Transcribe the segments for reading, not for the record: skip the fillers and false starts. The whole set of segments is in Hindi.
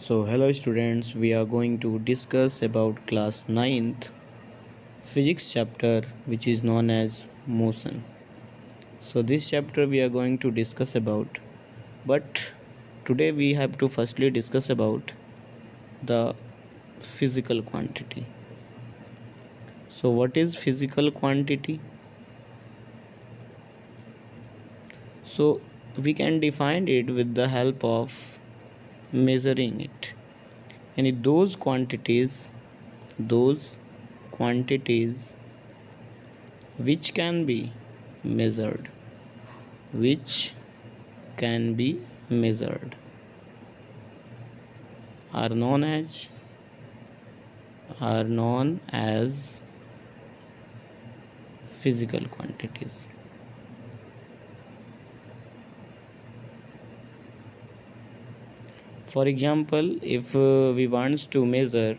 So hello students, we are going to discuss about class 9th physics chapter which is known as motion. So this chapter we are going to discuss about, but today we have to firstly discuss about the physical quantity. So what is physical quantity? So we can define it with the help of measuring it. And those quantities which can be measured which can be measured are known as physical quantities. For example, if we wants to measure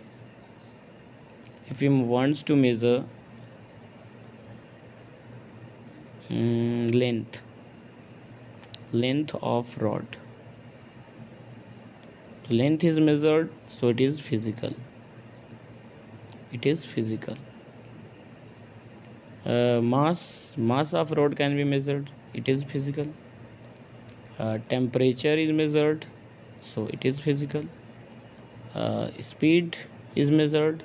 length of rod. Length is measured, so it is physical. Mass of rod can be measured, it is physical. Temperature is measured, so it is physical. Speed is measured,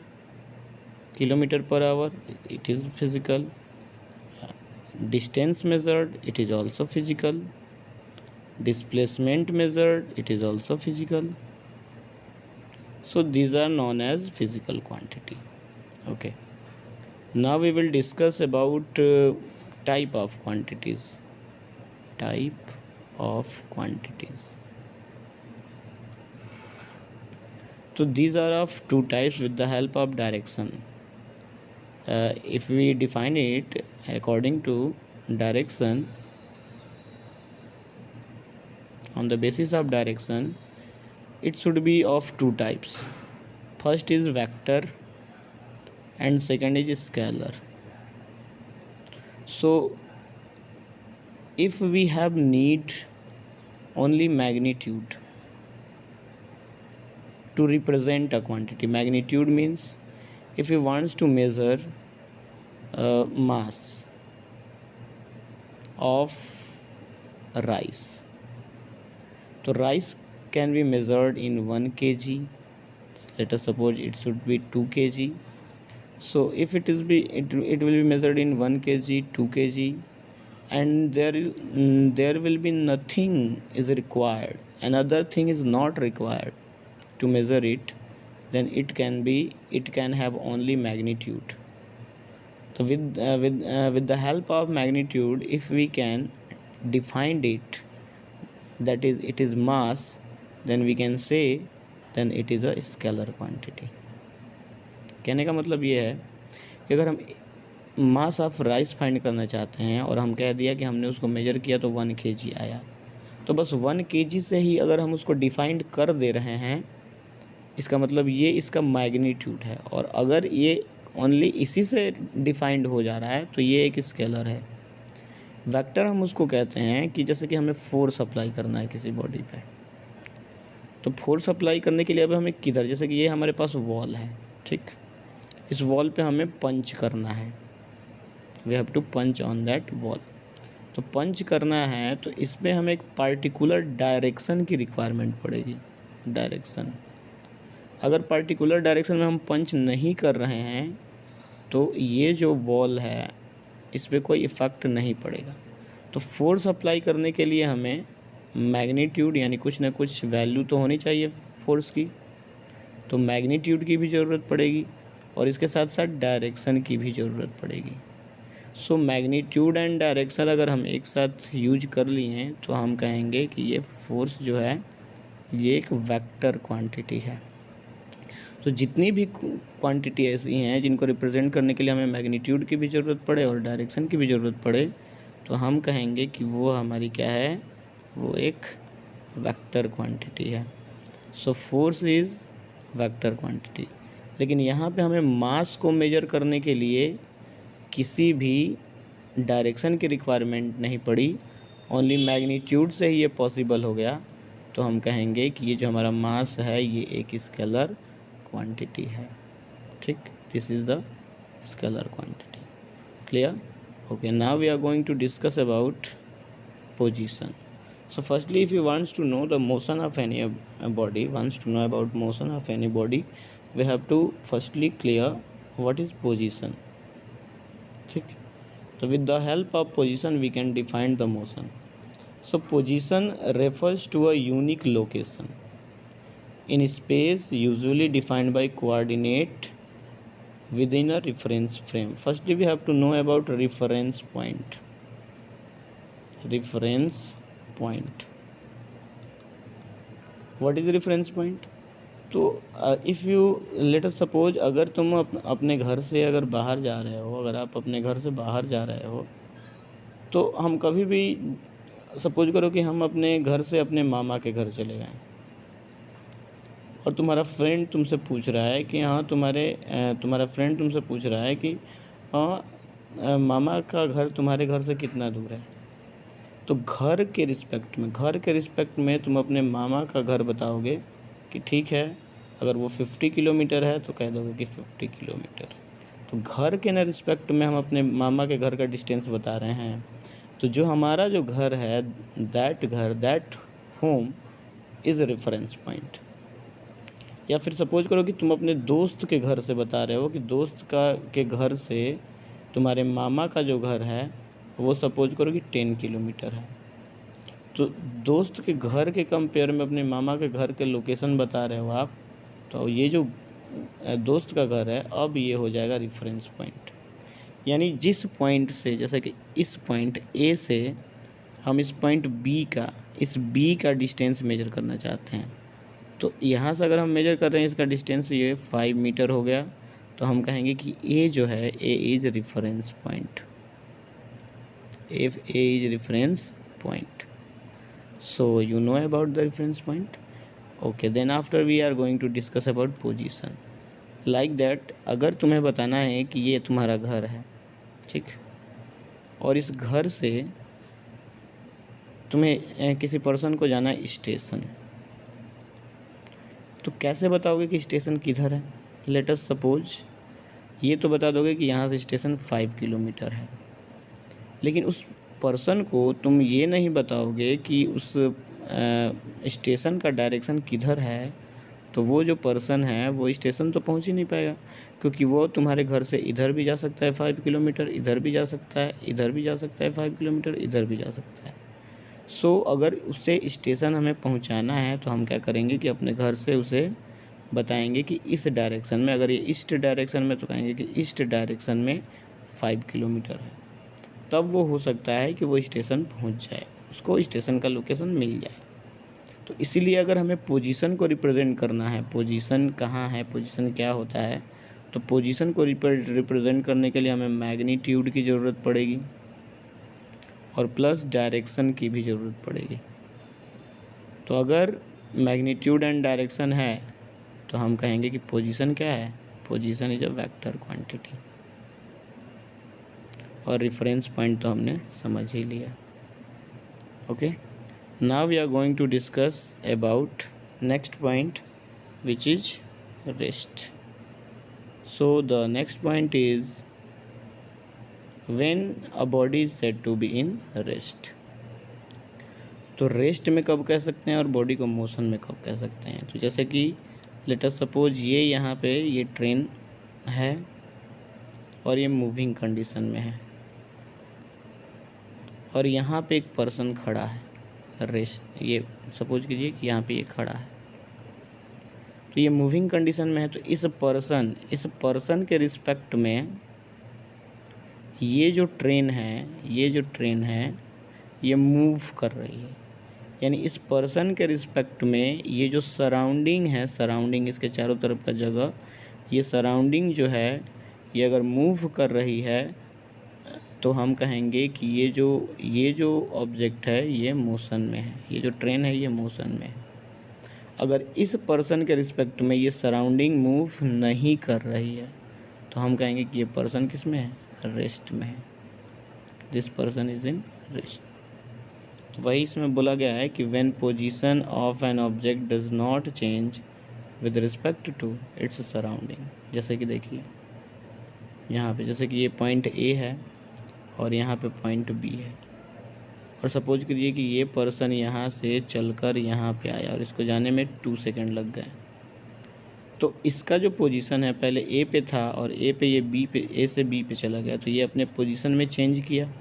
kilometer per hour, it is physical. Distance measured, it is also physical. Displacement measured, it is also physical. So these are known as physical quantity. Okay, now we will discuss about type of quantities. So these are of two types with the help of direction. If we define it according to direction, on the basis of direction, it should be of two types. First is vector and second is scalar. So if we have need only magnitude to represent a quantity, magnitude means if we wants to measure mass of rice, so rice can be measured in 1 kg. Let us suppose it should be 2 kg. So if it will be measured in 1 kg, 2 kg, and there will be nothing is required, another thing is not required to measure it, then it can have only magnitude. So with the help of magnitude, if we can define it, that is it is mass, then we can say then it is a scalar quantity. कहने का मतलब ये है कि अगर हम मास ऑफ राइस फाइंड करना चाहते हैं और हम कह दिया कि हमने उसको मेजर किया तो 1 kg आया, तो बस 1 kg से ही अगर हम उसको डिफाइंड कर दे रहे हैं, इसका मतलब ये इसका मैग्नीट्यूड है। और अगर ये ओनली इसी से डिफाइंड हो जा रहा है तो ये एक स्केलर है। वेक्टर हम उसको कहते हैं कि जैसे कि हमें फोर्स अप्लाई करना है किसी बॉडी पे, तो फोर्स अप्लाई करने के लिए अब हमें किधर, जैसे कि ये हमारे पास वॉल है, ठीक, इस वॉल पे हमें पंच करना है, we have to punch on that wall. तो पंच करना है तो इसमें हमें एक पार्टिकुलर डायरेक्शन की रिक्वायरमेंट पड़ेगी। डायरेक्शन, अगर पार्टिकुलर डायरेक्शन में हम पंच नहीं कर रहे हैं तो ये जो वॉल है इस पर कोई इफ़ेक्ट नहीं पड़ेगा। तो फोर्स अप्लाई करने के लिए हमें मैग्नीट्यूड यानी कुछ ना कुछ वैल्यू तो होनी चाहिए फोर्स की, तो मैग्नीट्यूड की भी ज़रूरत पड़ेगी और इसके साथ साथ डायरेक्शन की भी ज़रूरत पड़ेगी। सो मैग्नीट्यूड एंड डायरेक्शन अगर हम एक साथ यूज कर लिए हैं तो हम कहेंगे कि ये फोर्स जो है ये एक वेक्टर क्वांटिटी है। तो जितनी भी क्वांटिटी ऐसी हैं जिनको रिप्रेजेंट करने के लिए हमें मैग्नीट्यूड की भी ज़रूरत पड़े और डायरेक्शन की भी ज़रूरत पड़े, तो हम कहेंगे कि वो हमारी क्या है, वो एक वेक्टर क्वांटिटी है। So force is vector quantity. लेकिन यहाँ पे हमें मास को मेजर करने के लिए किसी भी डायरेक्शन की रिक्वायरमेंट नहीं पड़ी, ओनली मैग्नीट्यूड से ही ये पॉसिबल हो गया। तो हम कहेंगे कि ये जो हमारा मास है ये एक स्केलर क्वांटिटी है, ठीक। This is the scalar quantity. Clear? Okay, now we are going to discuss about position. So firstly, if you wants to know the motion of any body, wants to know about motion of any body, we have to firstly clear what is position, ठीक। तो with the help of position we can define the motion. So position refers to a unique location in space, usually defined by coordinate within a reference frame. Firstly, we have to know about reference point. Reference point, what is reference point? तो if you let us suppose, अगर तुम अपने घर से अगर बाहर जा रहे हो, अगर आप अपने घर से बाहर जा रहे हो, तो हम कभी भी सपोज करो कि हम अपने घर से अपने मामा के घर चले गए और तुम्हारा फ्रेंड तुमसे पूछ रहा है कि हाँ, तुम्हारा फ्रेंड तुमसे पूछ रहा है कि हाँ, मामा का घर तुम्हारे घर से कितना दूर है। तो घर के रिस्पेक्ट में तुम अपने मामा का घर बताओगे कि ठीक है, अगर वो 50 किलोमीटर है तो कह दोगे कि 50 किलोमीटर। तो घर के न रिस्पेक्ट में हम अपने मामा के घर का डिस्टेंस बता रहे हैं। तो जो हमारा जो घर है, that home is reference point. या फिर सपोज करो कि तुम अपने दोस्त के घर से बता रहे हो कि दोस्त के घर से तुम्हारे मामा का जो घर है वो सपोज करो कि 10 किलोमीटर है। तो दोस्त के घर के कंपेयर में अपने मामा के घर के लोकेशन बता रहे हो आप, तो ये जो दोस्त का घर है अब ये हो जाएगा रेफरेंस पॉइंट। यानी जिस पॉइंट से, जैसे कि इस पॉइंट ए से हम इस पॉइंट बी का डिस्टेंस मेजर करना चाहते हैं, तो यहाँ से अगर हम मेजर कर रहे हैं इसका डिस्टेंस ये 5 मीटर हो गया, तो हम कहेंगे कि ए जो है, A is reference point. If A is reference point, so you know about the reference point. Okay, then after we are going to discuss about position. Like that, अगर तुम्हें बताना है कि ये तुम्हारा घर है, ठीक, और इस घर से तुम्हें किसी पर्सन को जाना है स्टेशन, तो कैसे बताओगे कि स्टेशन किधर है? लेट अस सपोज ये तो बता दोगे कि यहाँ से स्टेशन 5 किलोमीटर है, लेकिन उस पर्सन को तुम ये नहीं बताओगे कि उस स्टेशन का डायरेक्शन किधर है, तो वो जो पर्सन है वो स्टेशन तो पहुंच ही नहीं पाएगा, क्योंकि वो तुम्हारे घर से इधर भी जा सकता है 5 किलोमीटर, इधर भी जा सकता है, इधर भी जा सकता है 5 किलोमीटर, इधर भी जा सकता है। सो अगर उससे स्टेशन हमें पहुंचाना है तो हम क्या करेंगे कि अपने घर से उसे बताएंगे कि इस डायरेक्शन में, अगर ये ईस्ट डायरेक्शन में तो कहेंगे कि ईस्ट डायरेक्शन में 5 किलोमीटर है। तब वो हो सकता है कि वो स्टेशन पहुंच जाए, उसको स्टेशन का लोकेशन मिल जाए। तो इसीलिए अगर हमें पोजीशन को रिप्रेजेंट करना है, पोजीशन कहाँ है, पोजीशन क्या होता है, तो पोजीशन को रिप्रेजेंट करने के लिए हमें मैग्नीट्यूड की ज़रूरत पड़ेगी और प्लस डायरेक्शन की भी ज़रूरत पड़ेगी। तो अगर मैग्नीट्यूड एंड डायरेक्शन है तो हम कहेंगे कि पोजीशन क्या है, position is a vector quantity. और रेफरेंस पॉइंट तो हमने समझ ही लिया। Okay, now we are going to discuss about next point which is rest. So the next point is when a body is said to be in rest. तो रेस्ट में कब कह सकते हैं और बॉडी को मोशन में कब कह सकते हैं? तो जैसे कि लेट अस सपोज ये यहाँ पे ये ट्रेन है और ये मूविंग कंडीशन में है और यहाँ पे एक पर्सन खड़ा है, रेस्ट, ये सपोज कीजिए कि यहाँ पे ये खड़ा है, तो ये मूविंग कंडीशन में है। तो इस पर्सन के रिस्पेक्ट में ये जो ट्रेन है ये मूव कर रही है। यानी इस पर्सन के रिस्पेक्ट में ये जो सराउंडिंग इसके चारों तरफ का जगह, ये सराउंडिंग जो है ये अगर मूव कर रही है तो हम कहेंगे कि ये जो ऑब्जेक्ट है ये मोशन में है, ये जो ट्रेन है ये मोशन में है। अगर इस पर्सन के रिस्पेक्ट में ये सराउंडिंग मूव नहीं कर रही है तो हम कहेंगे कि ये पर्सन किस में है, रेस्ट में है। This person is in rest. तो वही इसमें बोला गया है कि when position of an object does not change with respect to its surrounding. जैसे कि देखिए यहाँ पे, जैसे कि ये पॉइंट ए है और यहाँ पे पॉइंट बी है, और सपोज कीजिए कि ये पर्सन यहाँ से चलकर यहाँ पे आया और इसको जाने में 2 सेकंड लग गए। तो इसका जो पोजीशन है पहले ए पे था और ए पे ये बी पे, ए से बी पे चला गया, तो ये अपने पोजीशन में चेंज किया।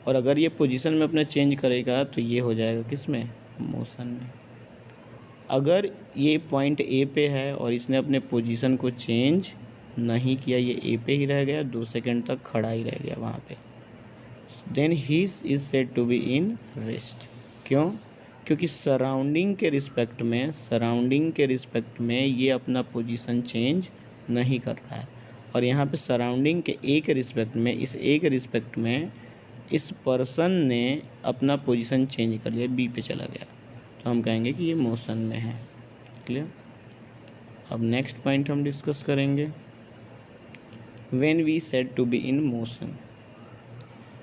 और अगर ये पोजीशन में अपना चेंज करेगा तो ये हो जाएगा किस में, मोशन में। अगर ये पॉइंट ए पे है और इसने अपने पोजीशन को चेंज नहीं किया, ये ए पे ही रह गया, 2 सेकंड तक खड़ा ही रह गया वहाँ पे, then he is said to be in rest. क्यों? क्योंकि सराउंडिंग के रिस्पेक्ट में ये अपना पोजीशन चेंज नहीं कर रहा है। और यहाँ पे सराउंडिंग के एक रिस्पेक्ट में, इस एक रिस्पेक्ट में इस पर्सन ने अपना पोजीशन चेंज कर लिया, बी पे चला गया, तो हम कहेंगे कि ये मोशन में है। क्लियर? अब नेक्स्ट पॉइंट हम डिस्कस करेंगे, when we said to be in motion.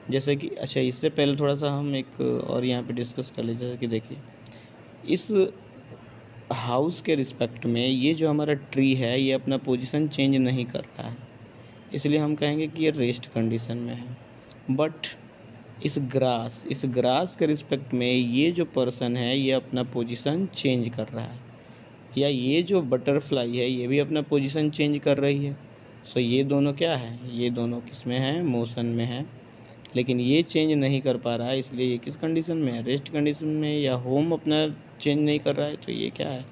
जैसे कि अच्छा, इससे पहले थोड़ा सा हम एक और यहाँ पे डिस्कस कर लें। जैसे कि देखिए इस हाउस के रिस्पेक्ट में ये जो हमारा ट्री है ये अपना पोजीशन चेंज नहीं कर रहा है, इसलिए हम कहेंगे कि ये रेस्ट कंडीशन में है। बट इस ग्रास के रिस्पेक्ट में ये जो पर्सन है ये अपना पोजीशन चेंज कर रहा है, या ये जो बटरफ्लाई है ये भी अपना पोजीशन चेंज कर रही है। सो ये दोनों क्या है, ये दोनों किस में है, मोशन में है। लेकिन ये चेंज नहीं कर पा रहा है, इसलिए ये किस कंडीशन में है, रेस्ट कंडीशन में। या होम अपना चेंज नहीं कर रहा है, तो ये क्या है,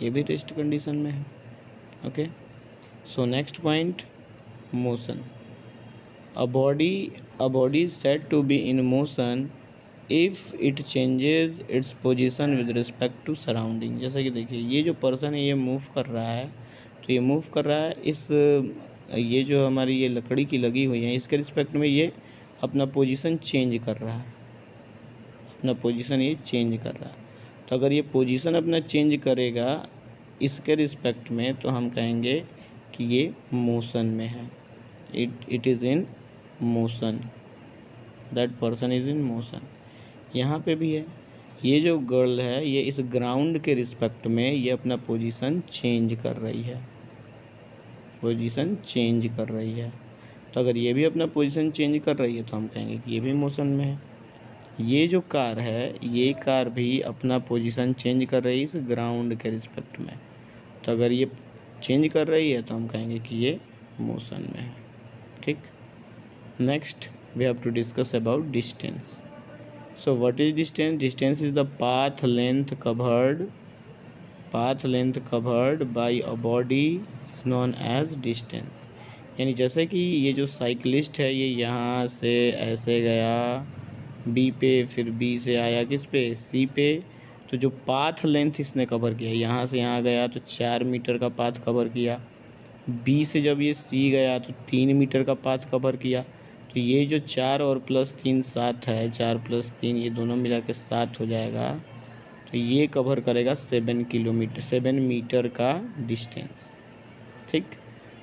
ये भी रेस्ट कंडीशन में है। Okay, so next point, motion. A body is said to be in motion if it changes its position with respect to surrounding। जैसे कि देखिए ये जो पर्सन है ये मूव कर रहा है, तो ये मूव कर रहा है इस, ये जो हमारी ये लकड़ी की लगी हुई है इसके रिस्पेक्ट में ये अपना पोजीशन चेंज कर रहा है, अपना पोजीशन ये चेंज कर रहा है। तो अगर ये पोजीशन अपना चेंज करेगा इसके रिस्पेक्ट में, तो हम कहेंगे कि ये मोशन में है, it is in motion, that person is in motion. यहाँ पे भी है, ये जो गर्ल है ये इस ग्राउंड के रिस्पेक्ट में ये अपना पोजीशन चेंज कर रही है, पोजीशन चेंज कर रही है। तो अगर ये भी अपना पोजीशन चेंज कर रही है तो हम कहेंगे कि ये भी मोशन में है। ये जो कार है ये कार भी अपना पोजीशन चेंज कर रही है इस ग्राउंड के रिस्पेक्ट में, तो अगर ये चेंज कर रही है तो हम कहेंगे कि ये मोशन में है। ठीक, next we have to discuss about distance. So what is distance? Distance is the path length covered by a body is known as distance. यानी जैसे कि ये जो साइकिलिस्ट है ये यहाँ से ऐसे गया बी पे, फिर बी से आया किस पे, सी पे, तो जो पाथ लेंथ इसने कवर किया, यहाँ से यहाँ गया तो 4 मीटर का पाथ कवर किया, बी से जब ये सी गया तो 3 मीटर का पाथ कवर किया। तो ये जो 4 और प्लस 3 7 है, 4 प्लस 3 ये दोनों मिला के 7 हो जाएगा, तो ये कवर करेगा 7 मीटर का डिस्टेंस। ठीक,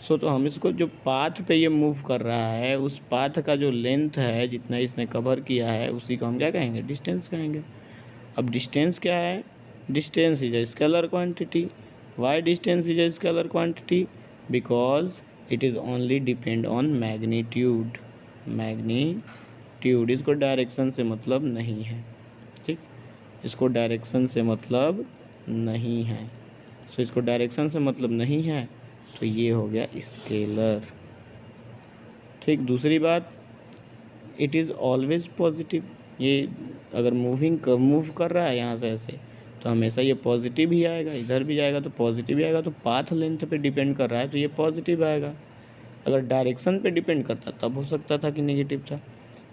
सो तो हम इसको जो पाथ पे ये मूव कर रहा है उस पाथ का जो लेंथ है जितना इसने कवर किया है उसी को हम क्या कहेंगे, डिस्टेंस कहेंगे। अब डिस्टेंस क्या है? Distance is a scalar quantity. Why distance is a scalar quantity? Because it is only depend on magnitude. इसको डायरेक्शन से मतलब नहीं है। ठीक, इसको डायरेक्शन से मतलब नहीं है, सो इसको डायरेक्शन से मतलब नहीं है, तो ये हो गया स्केलर। ठीक, दूसरी बात, इट इज़ ऑलवेज पॉजिटिव। ये अगर मूव कर रहा है यहाँ से ऐसे, तो हमेशा ये पॉजिटिव ही आएगा, इधर भी जाएगा तो पॉजिटिव ही आएगा। तो पाथ लेंथ पे डिपेंड कर रहा है तो ये पॉजिटिव आएगा। अगर डायरेक्शन पे डिपेंड करता तब हो सकता था कि नेगेटिव था।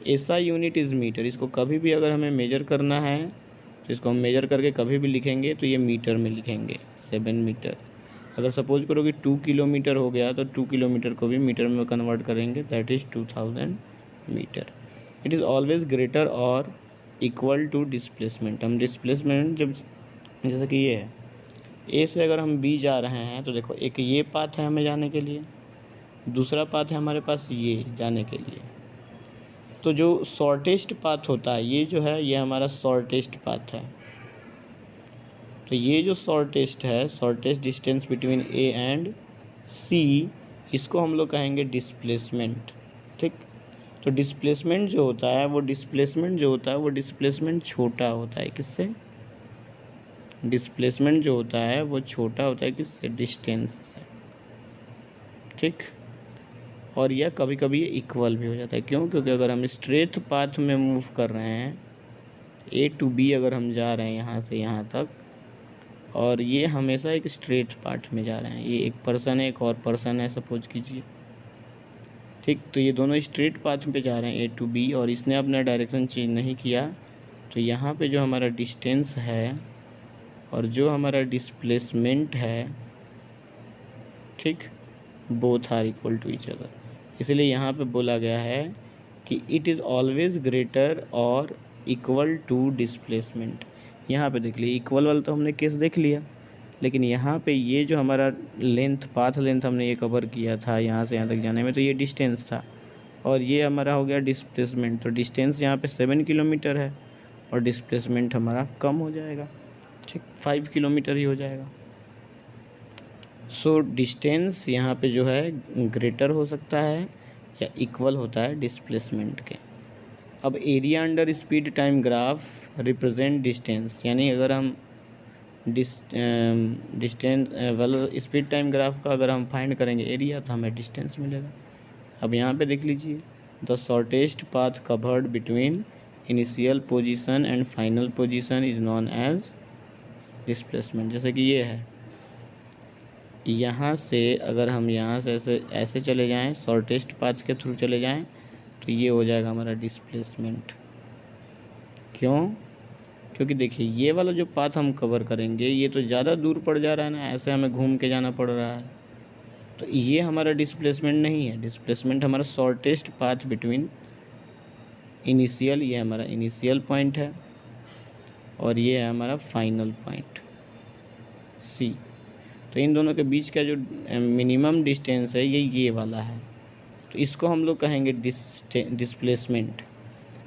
ऐसा यूनिट इज़ मीटर। इसको कभी भी अगर हमें मेजर करना है तो इसको हम मेजर करके कभी भी लिखेंगे तो ये मीटर में लिखेंगे, 7 मीटर। अगर सपोज करो कि 2 किलोमीटर हो गया तो 2 किलोमीटर को भी मीटर में कन्वर्ट करेंगे, that is 2000 meter. It is always greater और इक्वल टू डिस्प्लेसमेंट। हम डिस्प्लेसमेंट जब, जैसे कि ये है, ए से अगर हम बी जा रहे हैं तो देखो एक ये पाथ है हमें जाने के लिए, दूसरा पाथ है हमारे पास ये जाने के लिए। तो जो शॉर्टेस्ट पाथ होता है ये जो है ये हमारा शॉर्टेस्ट पाथ है। तो ये जो शॉर्टेस्ट है, shortest distance between A and C, इसको हम लोग कहेंगे डिस्प्लेसमेंट। ठीक, तो डिस्प्लेसमेंट जो होता है वो डिस्प्लेसमेंट छोटा होता है। किससे? डिस्प्लेसमेंट जो होता है वो छोटा होता है किससे? डिस्टेंस से। ठीक, और यह कभी कभी ये इक्वल भी हो जाता है। क्यों? क्योंकि अगर हम स्ट्रेट पाथ में मूव कर रहे हैं, ए टू बी अगर हम जा रहे हैं यहाँ से यहाँ तक, और ये हमेशा एक स्ट्रेट पाथ में जा रहे हैं, ये एक पर्सन है, एक और पर्सन है सपोज कीजिए। ठीक, तो ये दोनों स्ट्रेट पाथ पे जा रहे हैं ए टू बी, और इसने अपना डायरेक्शन चेंज नहीं किया, तो यहाँ पे जो हमारा डिस्टेंस है और जो हमारा डिस्प्लेसमेंट है, ठीक, both are equal to each other. इसलिए यहाँ पे बोला गया है कि इट इज़ ऑलवेज ग्रेटर और इक्वल टू डिस्प्लेसमेंट। यहाँ पे देख लीजिए, इक्वल वाला तो हमने केस देख लिया, लेकिन यहाँ पे ये जो हमारा लेंथ, पाथ लेंथ हमने ये कवर किया था यहाँ से यहाँ तक जाने में, तो ये डिस्टेंस था, और ये हमारा हो गया डिस्प्लेसमेंट। तो डिस्टेंस यहाँ पे 7 किलोमीटर है और डिस्प्लेसमेंट हमारा कम हो जाएगा। ठीक, 5 किलोमीटर ही हो जाएगा। सो डिस्टेंस यहाँ पे जो है ग्रेटर हो सकता है या इक्वल होता है डिस्प्लेसमेंट के। अब area under speed time graph represent distance, यानी अगर हम डिस्टेंस स्पीड टाइम ग्राफ का अगर हम फाइंड करेंगे एरिया, तो हमें डिस्टेंस मिलेगा। अब यहाँ पे देख लीजिए, the shortest path covered between initial position and final position is known as displacement. जैसे कि ये है, यहाँ से अगर हम यहाँ से ऐसे ऐसे चले जाएं, शॉर्टेस्ट पाथ के थ्रू चले जाएं, तो ये हो जाएगा हमारा डिस्प्लेसमेंट। क्यों? क्योंकि देखिए ये वाला जो पाथ हम कवर करेंगे ये तो ज़्यादा दूर पड़ जा रहा है ना, ऐसे हमें घूम के जाना पड़ रहा है, तो ये हमारा डिस्प्लेसमेंट नहीं है। डिस्प्लेसमेंट हमारा शॉर्टेस्ट पाथ बिटवीन इनिशियल, ये हमारा इनिशियल पॉइंट है, और ये है हमारा फाइनल पॉइंट सी। तो इन दोनों के बीच का जो मिनिमम डिस्टेंस है ये वाला है, तो इसको हम लोग कहेंगे डिस्प्लेसमेंट।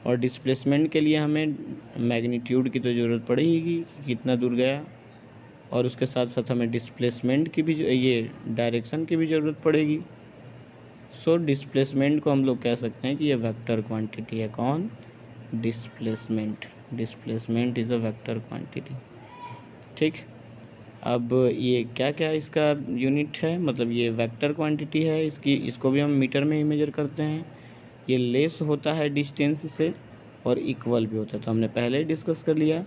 और डिस्प्लेसमेंट के लिए हमें मैग्नीट्यूड की तो ज़रूरत पड़ेगी कि कितना दूर गया, और उसके साथ साथ हमें डिस्प्लेसमेंट की भी ये डायरेक्शन की भी ज़रूरत पड़ेगी। सो डिस्प्लेसमेंट को हम लोग कह सकते हैं कि ये वेक्टर क्वांटिटी है। कौन? Displacement. Displacement is a vector quantity. ठीक, अब ये क्या क्या इसका यूनिट है, मतलब ये वेक्टर क्वांटिटी है, इसको भी हम मीटर में ही मेजर करते हैं। ये लेस होता है डिस्टेंस से और इक्वल भी होता है, तो हमने पहले ही डिस्कस कर लिया।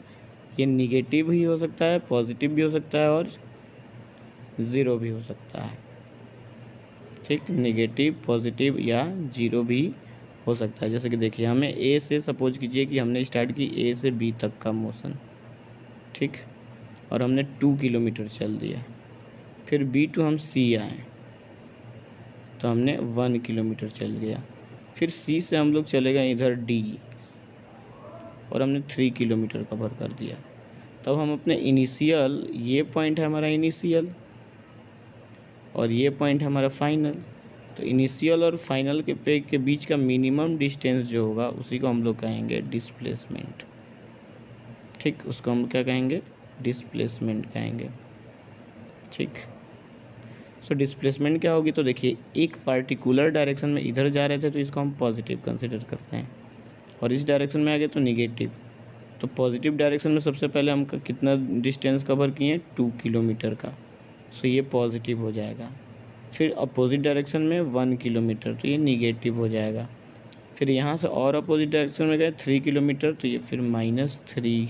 ये निगेटिव भी हो सकता है, पॉजिटिव भी हो सकता है, और ज़ीरो भी हो सकता है। ठीक, निगेटिव, पॉजिटिव या ज़ीरो भी हो सकता है। जैसे कि देखिए, हमें ए से सपोज कीजिए कि हमने स्टार्ट की ए से बी तक का मोशन, ठीक, और हमने 2 किलोमीटर चल दिया। फिर बी टू हम सी आए तो हमने 1 किलोमीटर चल गया। फिर सी से हम लोग चले गए इधर डी और हमने 3 किलोमीटर कवर कर दिया। तब हम अपने इनिशियल, ये पॉइंट है हमारा इनिशियल और ये पॉइंट है हमारा फाइनल, तो इनिशियल और फाइनल के बीच का मिनिमम डिस्टेंस जो होगा उसी को हम लोग कहेंगे डिस्प्लेसमेंट। ठीक, उसको हम क्या कहेंगे? डिस्प्लेसमेंट कहेंगे। ठीक, सो डिस्प्लेसमेंट क्या होगी? तो देखिए, एक पार्टिकुलर डायरेक्शन में इधर जा रहे थे तो इसको हम पॉजिटिव कंसिडर करते हैं, और इस डायरेक्शन में आ गए तो निगेटिव। तो पॉजिटिव डायरेक्शन में सबसे पहले हम कितना डिस्टेंस कवर किए? 2 किलोमीटर का, सो ये पॉजिटिव हो जाएगा। फिर अपोजिट डायरेक्शन में 1 किलोमीटर, तो ये निगेटिव हो जाएगा। फिर यहाँ से और अपोजिट डायरेक्शन में गए 3 किलोमीटर, तो ये फिर -3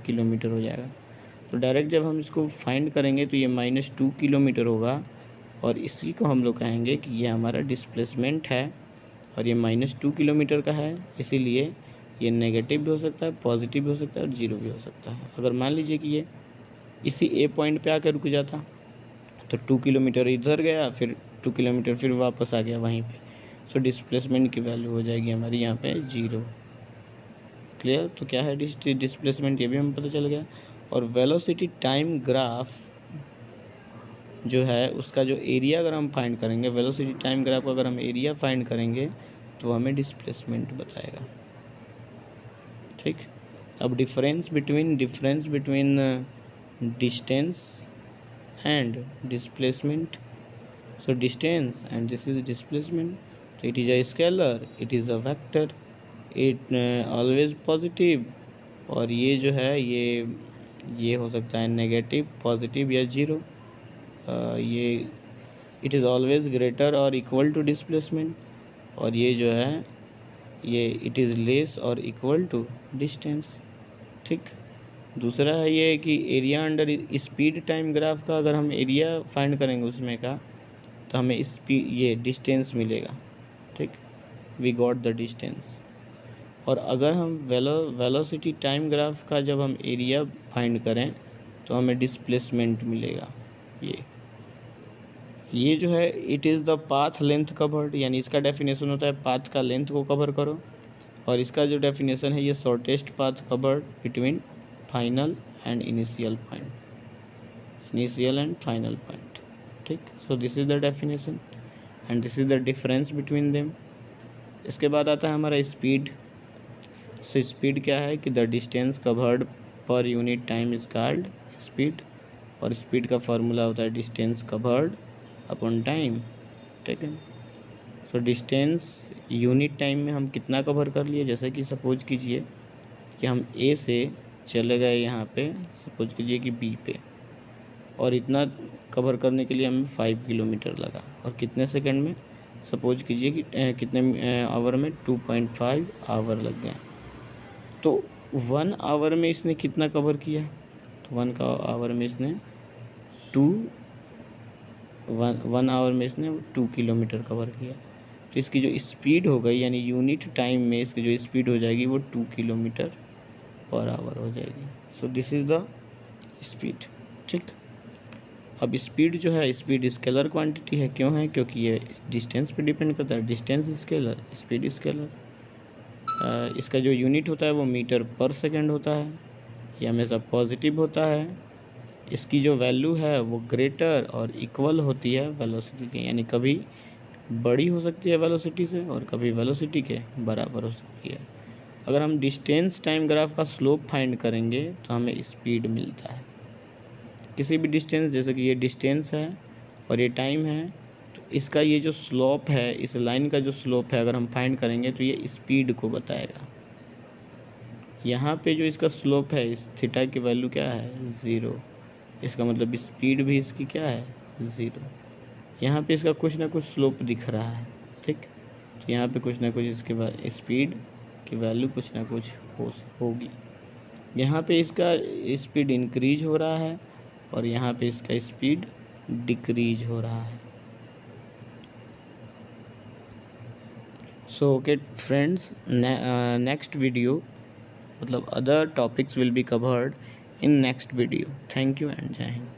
किलोमीटर हो जाएगा। तो डायरेक्ट जब हम इसको फाइंड करेंगे तो ये -2 किलोमीटर होगा, और इसी को हम लोग कहेंगे कि ये हमारा डिस्प्लेसमेंट है, और ये -2 किलोमीटर का है, इसीलिए ये नेगेटिव भी हो सकता है, पॉजिटिव भी हो सकता है और ज़ीरो भी हो सकता है। अगर मान लीजिए कि ये इसी ए पॉइंट पे आकर रुक जाता तो 2 किलोमीटर इधर गया, फिर 2 किलोमीटर फिर वापस आ गया वहीं पे, सो डिस्प्लेसमेंट की वैल्यू हो जाएगी हमारी यहाँ पे 0। क्लियर? तो क्या है डिस्प्लेसमेंट, ये भी हमें पता चल गया। और वेलोसिटी टाइम ग्राफ जो है उसका जो एरिया अगर हम फाइंड करेंगे, वेलोसिटी टाइम ग्राफ का अगर हम एरिया फाइंड करेंगे तो हमें डिस्प्लेसमेंट बताएगा। ठीक, अब difference between distance and displacement. So distance and this is displacement, तो it is a scalar, it is a vector, it always positive, और ये जो है ये हो सकता है नेगेटिव, पॉजिटिव या जीरो। ये इट इज़ ऑलवेज ग्रेटर और इक्वल टू डिस्प्लेसमेंट, और ये जो है ये इट इज़ लेस और इक्वल टू डिस्टेंस। ठीक, दूसरा है ये कि area under speed time graph का अगर हम एरिया फाइंड करेंगे उसमें का, तो हमें ये डिस्टेंस मिलेगा। ठीक, वी गॉट द डिस्टेंस। और अगर हम वेलोसिटी टाइम ग्राफ का जब हम एरिया फाइंड करें तो हमें डिस्प्लेसमेंट मिलेगा। ये जो है it is the path length covered, यानी इसका डेफिनेशन होता है पाथ का लेंथ को कवर करो, और इसका जो डेफिनेशन है ये shortest path covered between final and initial point, initial and final point. ठीक, so this is the definition and this is the difference between them. इसके बाद आता है हमारा स्पीड। सो स्पीड क्या है कि the distance covered per unit time is called speed, और स्पीड का फार्मूला होता है डिस्टेंस कवर्ड अपॉन टाइम। ठीक है, सो डिस्टेंस यूनिट टाइम में हम कितना कवर कर लिए, जैसे कि सपोज कीजिए कि हम ए से चले गए यहाँ पे, सपोज कीजिए कि बी पे, और इतना कवर करने के लिए हमें 5 किलोमीटर लगा, और कितने सेकंड में, सपोज कीजिए कि कितने आवर में 2.5 आवर लग गए। तो 1 आवर में इसने कितना कवर किया, तो 1 आवर में इसने 1 आवर में इसने 2 किलोमीटर कवर किया। तो इसकी जो स्पीड हो गई, यानी यूनिट टाइम में इसकी जो स्पीड हो जाएगी वो 2 किलोमीटर पर आवर हो जाएगी। सो दिस इज़ द स्पीड। ठीक, अब स्पीड जो है, स्पीड स्केलर क्वांटिटी है। क्यों है, क्योंकि ये डिस्टेंस पे डिपेंड करता है। Distance scalar, speed scalar. इसका जो यूनिट होता है वो मीटर पर सेकंड होता है, ये हमेशा पॉजिटिव होता है। इसकी जो वैल्यू है वो ग्रेटर और इक्वल होती है वेलोसिटी के, यानी कभी बड़ी हो सकती है वेलोसिटी से और कभी वेलोसिटी के बराबर हो सकती है। अगर हम डिस्टेंस टाइम ग्राफ का स्लोप फाइंड करेंगे तो हमें स्पीड मिलता है किसी भी डिस्टेंस, जैसे कि ये डिस्टेंस है और ये टाइम है, तो इसका ये जो स्लोप है, इस लाइन का जो स्लोप है, अगर हम फाइंड करेंगे तो ये स्पीड को बताएगा। यहाँ पे जो इसका स्लोप है, इस थीटा की वैल्यू क्या है, 0, इसका मतलब स्पीड भी इसकी क्या है, 0। यहाँ पे इसका कुछ ना कुछ स्लोप दिख रहा है। ठीक, तो यहाँ पे कुछ ना कुछ इसके बाद स्पीड की वैल्यू कुछ ना कुछ होगी। यहाँ पे इसका स्पीड इंक्रीज हो रहा है और यहाँ पे इसका स्पीड डिक्रीज हो रहा है। So okay friends, next video मतलब other topics will be covered in next video. Thank you and Jai Hind.